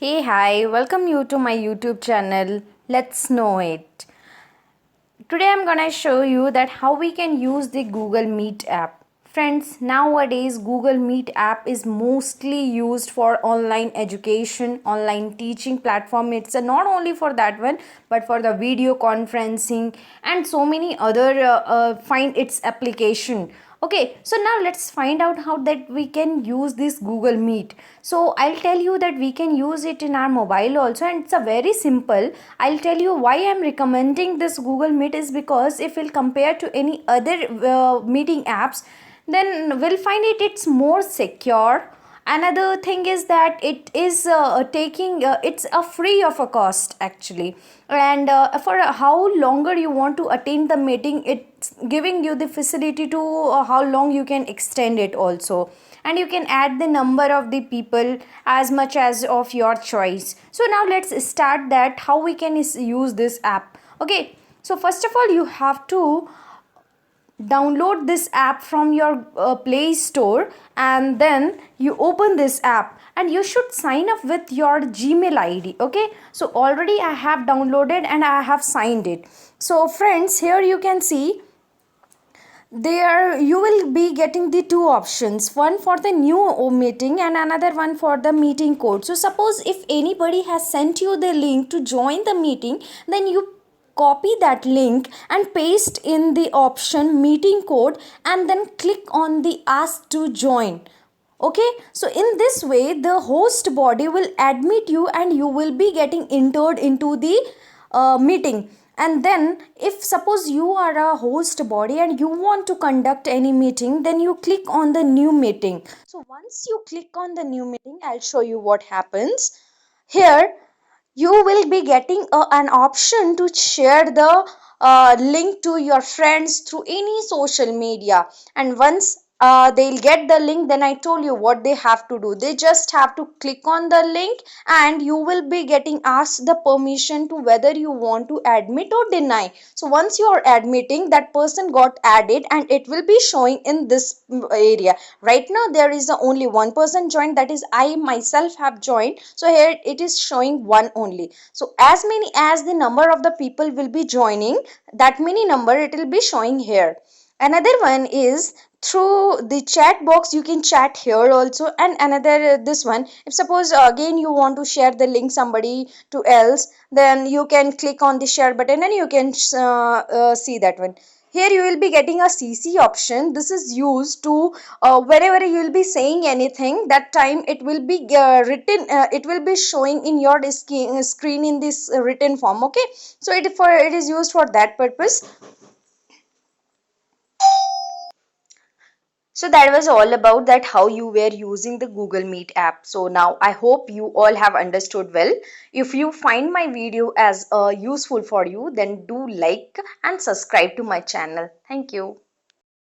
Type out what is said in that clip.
Hey, hi, welcome you to my YouTube channel. Let's know it. Today I'm gonna show you that how we can use the Google Meet app. Friends, nowadays Google Meet app is mostly used for online education, online teaching platform. It's not only for that one, but for the video conferencing and so many other find its application. Okay, so now let's find out how that we can use this Google Meet. So I'll tell you that we can use it in our mobile also, and it's a very simple. I'll tell you why I'm recommending this Google Meet is because if we'll compare to any other meeting apps, then we'll find it's more secure. Another thing is that it is taking it's a free of a cost actually, and for how longer you want to attend the meeting, it's giving you the facility to how long you can extend it also, and you can add the number of the people as much as of your choice. So now let's start that how we can use this app. Okay, so first of all you have to download this app from your Play Store, and then you open this app and you should sign up with your Gmail ID. Okay, so already I have downloaded and I have signed it. So friends, here you can see there you will be getting the two options, one for the new meeting and another one for the meeting code. So suppose if anybody has sent you the link to join the meeting, then you copy that link and paste in the option meeting code and then click on the ask to join. Okay, so in this way the host body will admit you and you will be getting entered into the meeting. And then if suppose you are a host body and you want to conduct any meeting, then you click on the new meeting. So once you click on the new meeting, I'll show you what happens. Here you will be getting an option to share the link to your friends through any social media, and once they'll get the link, then I told you what they have to do. They just have to click on the link and you will be getting asked the permission to whether you want to admit or deny. So once you are admitting, that person got added and it will be showing in this area. Right now there is only one person joined, that is I myself have joined. So here it is showing one only. So as many as the number of the people will be joining, that many number it will be showing here. Another one is through the chat box, you can chat here also. And another this one, if suppose again you want to share the link somebody to else, then you can click on the share button and you can see that one. Here you will be getting a CC option. This is used to wherever you will be saying anything, that time it will be written, it will be showing in your screen in this written form. Okay, so it is used for that purpose. So that was all about that how you were using the Google Meet app. So now I hope you all have understood well. If you find my video as useful for you, then do like and subscribe to my channel. Thank you.